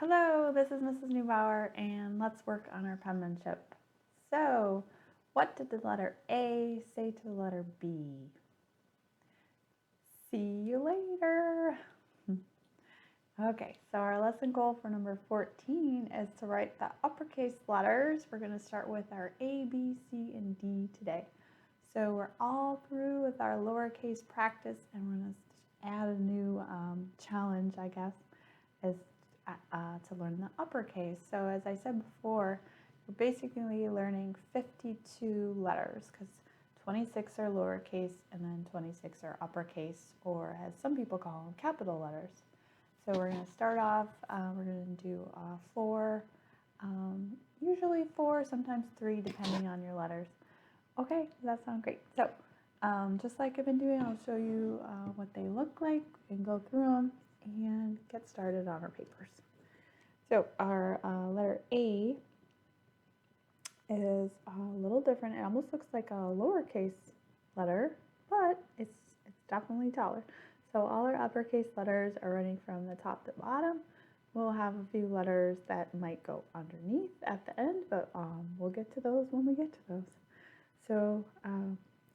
Hello, this is Mrs. Neubauer, and let's work on our penmanship. So, what did the letter A say to the letter B? See you later. Okay, so our lesson goal for number 14 is to write the uppercase letters. We're going to start with our A, B, C, and D today. So we're all through with our lowercase practice, and we're going to add a new challenge, I guess, is to learn the uppercase. So as I said before, we're basically learning 52 letters because 26 are lowercase and then 26 are uppercase, or as some people call them, capital letters. So we're going to start off, we're going to do 4, usually 4, sometimes 3, depending on your letters. Okay, that sounds great. So just like I've been doing, I'll show you what they look like and go through them and get started on our papers. So our letter A is a little different. It almost looks like a lowercase letter, but it's definitely taller. So all our uppercase letters are running from the top to bottom. We'll have a few letters that might go underneath at the end, but we'll get to those when we get to those. So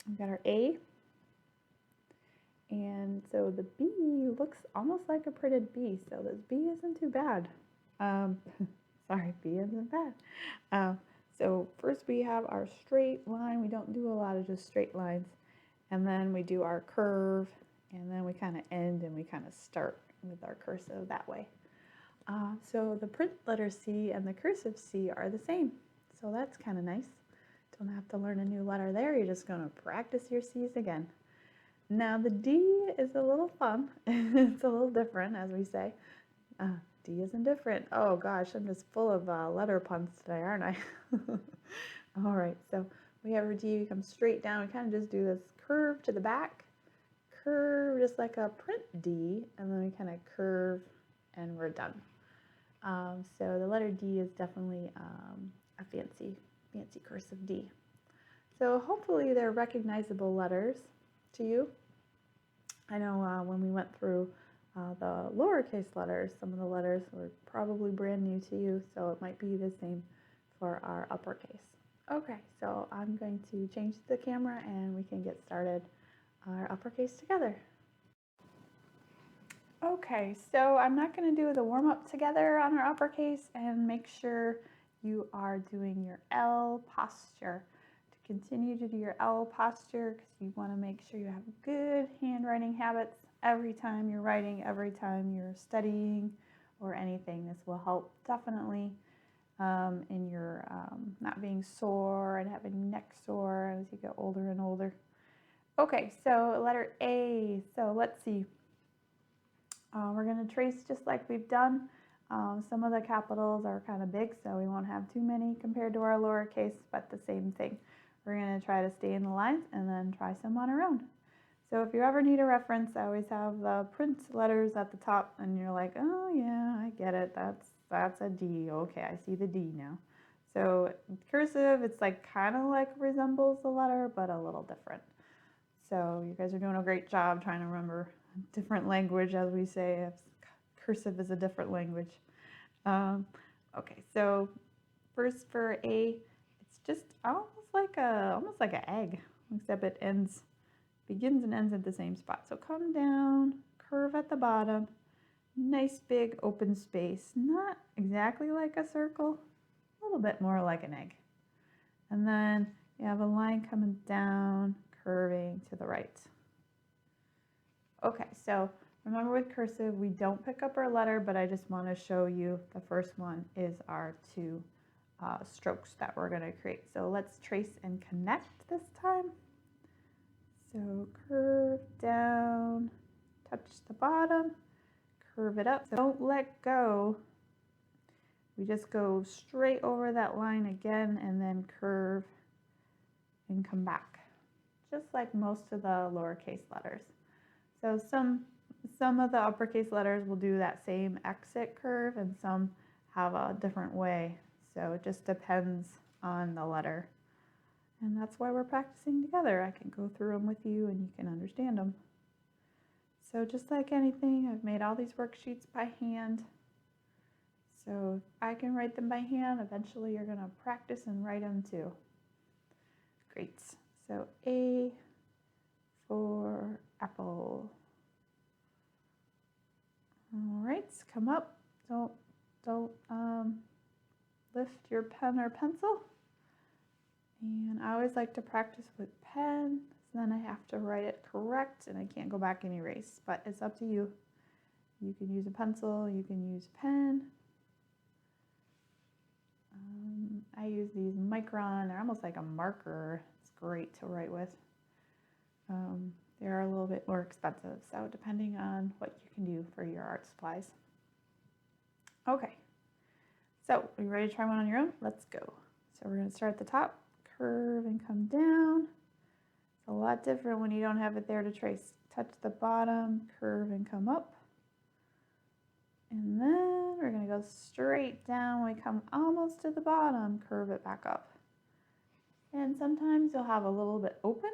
we've got our A. And so the B looks almost like a printed B, so this B isn't too bad. Sorry, B isn't bad. So first we have our straight line. We don't do a lot of just straight lines. And then we do our curve, and then we kind of end and we kind of start with our cursive that way. So the print letter C and the cursive C are the same. So that's kind of nice. Don't have to learn a new letter there. You're just going to practice your C's again. Now the D is a little fun. It's a little different, as we say. D isn't different. Oh gosh, I'm just full of letter puns today, aren't I? All right, so we have our D. We come straight down. We kind of just do this curve to the back, curve just like a print D, and then we kind of curve, and we're done. So the letter D is definitely a fancy cursive D. So hopefully they're recognizable letters to you. I know when we went through the lowercase letters, some of the letters were probably brand new to you, so it might be the same for our uppercase. Okay, so I'm going to change the camera and we can get started our uppercase together. Okay, so I'm not going to do the warm-up together on our uppercase, and make sure you are doing your L posture. To continue to do your L posture, because you want to make sure you have good handwriting habits every time you're writing, every time you're studying or anything. This will help definitely in your not being sore and having neck sore as you get older and older. Okay, so letter A. So let's see. We're going to trace just like we've done. Some of the capitals are kind of big, so we won't have too many compared to our lowercase, but the same thing. We're going to try to stay in the lines and then try some on our own. So if you ever need a reference, I always have the print letters at the top, and you're like, oh yeah, I get it. That's a D. Okay, I see the D now. So cursive, it's like kind of like resembles the letter, but a little different. So you guys are doing a great job trying to remember different language, as we say. Cursive is a different language. Okay, so first for A, it's just almost like an egg, except it begins and ends at the same spot. So come down, curve at the bottom, nice big open space, not exactly like a circle, a little bit more like an egg. And then you have a line coming down, curving to the right. Okay, so remember with cursive, we don't pick up our letter, but I just want to show you the first one is our 2 strokes that we're going to create. So let's trace and connect this time. So curve down, touch the bottom, curve it up. So don't let go. We just go straight over that line again and then curve and come back, just like most of the lowercase letters. So some of the uppercase letters will do that same exit curve, and some have a different way. So it just depends on the letter. And that's why we're practicing together. I can go through them with you and you can understand them. So just like anything, I've made all these worksheets by hand. So if I can write them by hand, eventually you're going to practice and write them too. Great. So A for apple. All right, come up. Don't lift your pen or pencil. And I always like to practice with pen, so then I have to write it correct and I can't go back and erase, but it's up to you. You can use a pencil, you can use a pen. I use these Micron, they're almost like a marker. It's great to write with. They're a little bit more expensive, so depending on what you can do for your art supplies. Okay, so are you ready to try one on your own? Let's go. So we're going to start at the top, curve and come down. It's a lot different when you don't have it there to trace. Touch the bottom, curve and come up. And then we're going to go straight down. When we come almost to the bottom, curve it back up. And sometimes you'll have a little bit open.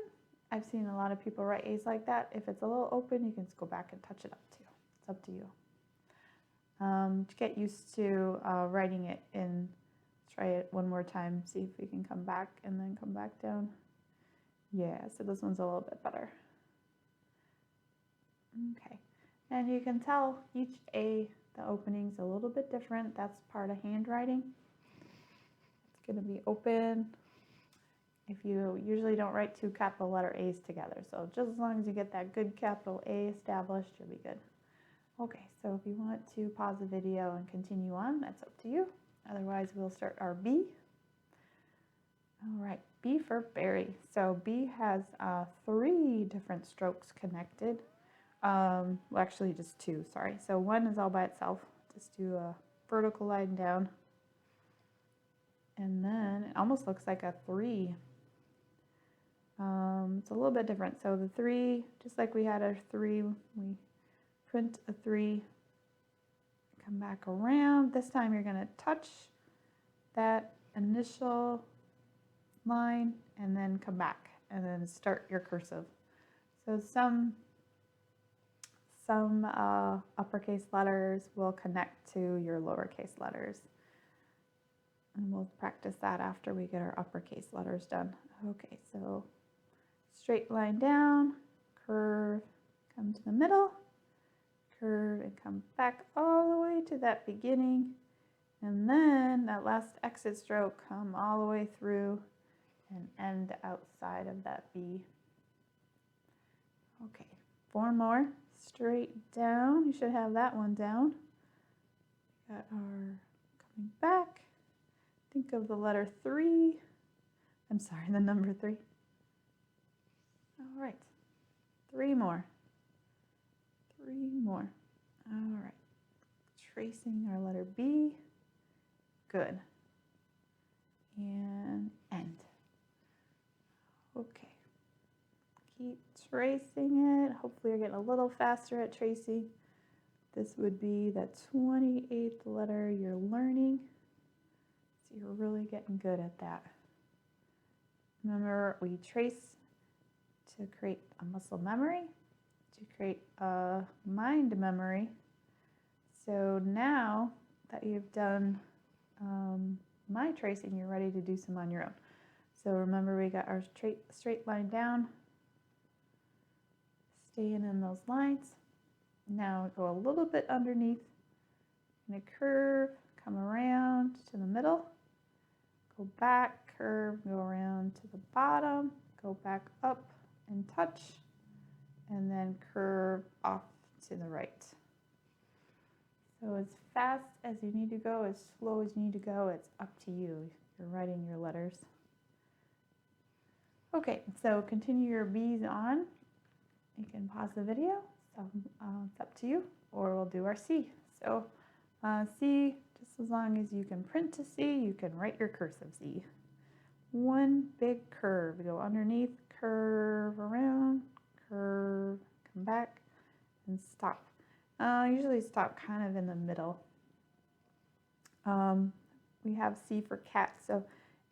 I've seen a lot of people write A's like that. If it's a little open, you can just go back and touch it up too. It's up to you. To get used to writing it in, try it one more time, see if we can come back and then come back down. Yeah, so this one's a little bit better. Okay, and you can tell each A, the opening's a little bit different. That's part of handwriting. It's going to be open. If you usually don't write two capital letter A's together, so just as long as you get that good capital A established, you'll be good. Okay, so if you want to pause the video and continue on, that's up to you. Otherwise, we'll start our B. All right, B for berry. So B has 3 different strokes connected. Well, actually just 2, sorry. So one is all by itself. Just do a vertical line down. And then it almost looks like a 3. It's a little bit different. So the 3, just like we had our 3, we print a 3, come back around. This time you're going to touch that initial line and then come back and then start your cursive. So some uppercase letters will connect to your lowercase letters. And we'll practice that after we get our uppercase letters done. Okay, so straight line down, curve, come to the middle, curve and come back all the way to that beginning. And then that last exit stroke, come all the way through and end outside of that B. Okay, 4 more. Straight down. You should have that one down. Got our coming back. Think of the letter 3. I'm sorry, the number 3. All right. 3 more. 3 more. All right. Tracing our letter B. Good. And end. Okay. Keep tracing it. Hopefully you're getting a little faster at tracing. This would be the 28th letter you're learning. So you're really getting good at that. Remember, we trace to create a muscle memory, to create a mind memory. So now that you've done my tracing, you're ready to do some on your own. So remember, we got our straight line down, staying in those lines. Now go a little bit underneath, and a curve, come around to the middle, go back, curve, go around to the bottom, go back up and touch, and then curve off to the right. So as fast as you need to go, as slow as you need to go, it's up to you. You're writing your letters. Okay, so continue your B's on. You can pause the video, so it's up to you, or we'll do our C. So C, just as long as you can print to C, you can write your cursive C. One big curve, go underneath, curve around, curve, come back, and stop. Usually stop kind of in the middle. We have C for cat, so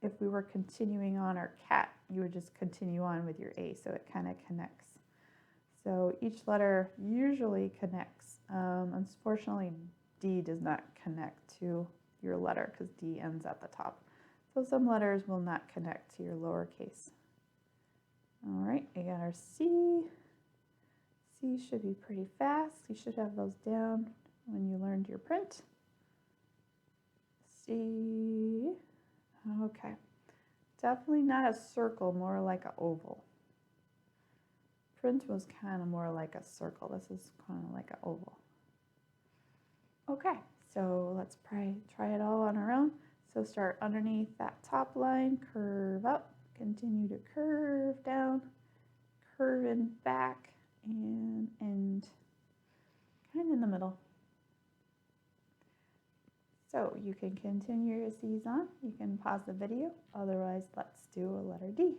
if we were continuing on our cat, you would just continue on with your A, so it kind of connects. So each letter usually connects. Unfortunately, D does not connect to your letter because D ends at the top. So some letters will not connect to your lowercase. All right, I got our C. C should be pretty fast. You should have those down when you learned your print. C. Okay. Definitely not a circle, more like an oval. Print was kind of more like a circle. This is kind of like an oval. Okay, so let's try it all on our own. So start underneath that top line, curve up, continue to curve down, curve in back, and end kind of in the middle. So you can continue your C's on. You can pause the video. Otherwise, let's do a letter D.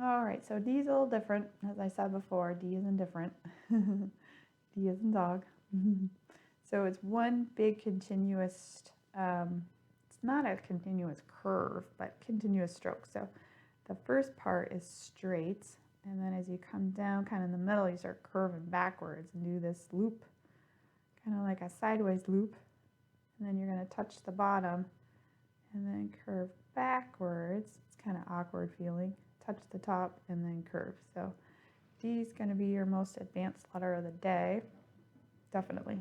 All right, so D is a little different. As I said before, D is indifferent. D is in dog. So it's one big continuous, it's not a continuous curve, but continuous stroke. So the first part is straight, and then as you come down kind of in the middle, you start curving backwards and do this loop, kind of like a sideways loop. And then you're going to touch the bottom and then curve backwards. It's kind of awkward feeling. Touch the top and then curve. So D is going to be your most advanced letter of the day, definitely.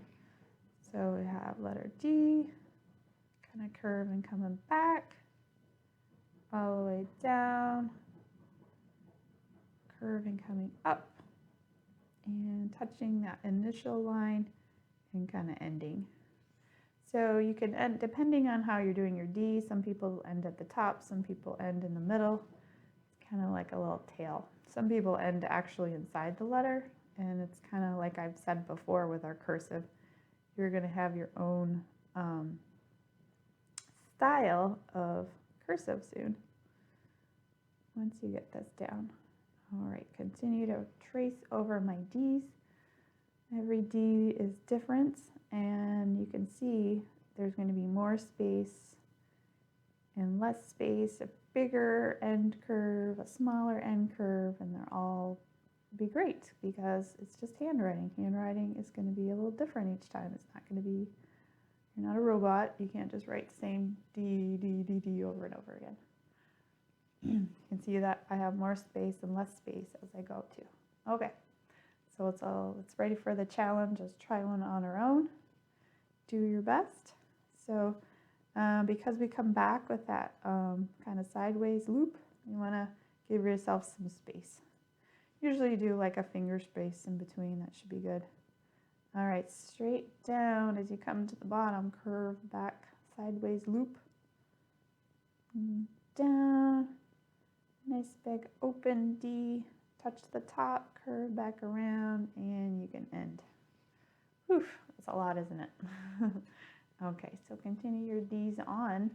So we have letter D, kind of curve and coming back, all the way down, curve and coming up, and touching that initial line and kind of ending. So you can end, depending on how you're doing your D, some people end at the top, some people end in the middle. It's kind of like a little tail. Some people end actually inside the letter, and it's kind of like I've said before with our cursive. You're going to have your own style of cursive soon, once you get this down. All right, continue to trace over my D's. Every D is different, and you can see there's going to be more space and less space, a bigger end curve, a smaller end curve, and they're all be great because it's just handwriting. Handwriting is going to be a little different each time. It's not going to be, you're not a robot. You can't just write the same D, D, D, D over and over again. You can see that I have more space and less space as I go too. Okay, so it's ready for the challenge. Let's try one on our own. Do your best. So because we come back with that kind of sideways loop, you want to give yourself some space. Usually you do like a finger space in between. That should be good. All right, straight down as you come to the bottom, curve back, sideways loop. Down, nice big open D, touch the top, curve back around, and you can end. Whew, that's a lot, isn't it? Okay, so continue your D's on.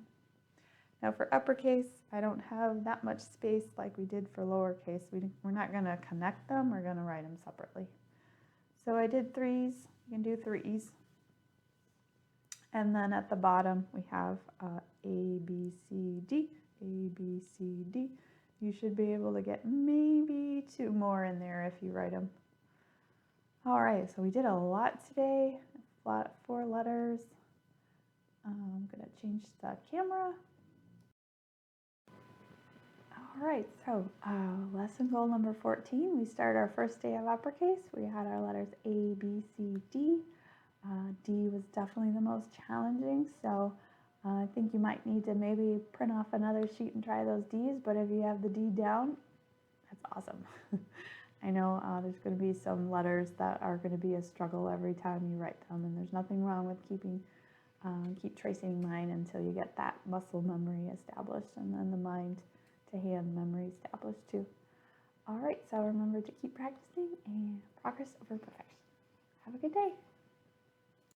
Now for uppercase, I don't have that much space like we did for lowercase. We're not going to connect them. We're going to write them separately. So I did 3s. You can do 3s. And then at the bottom, we have A, B, C, D, A, B, C, D. You should be able to get maybe 2 more in there if you write them. All right, so we did a lot today. 4 letters. I'm going to change the camera. All right, so lesson goal number 14, we start our first day of uppercase. We had our letters A, B, C, D. D was definitely the most challenging, so I think you might need to maybe print off another sheet and try those D's, but if you have the D down, that's awesome. I know there's going to be some letters that are going to be a struggle every time you write them, and there's nothing wrong with keep tracing mine until you get that muscle memory established, and then the mind to hand memory established too. All right, so remember to keep practicing and progress over perfection. Have a good day.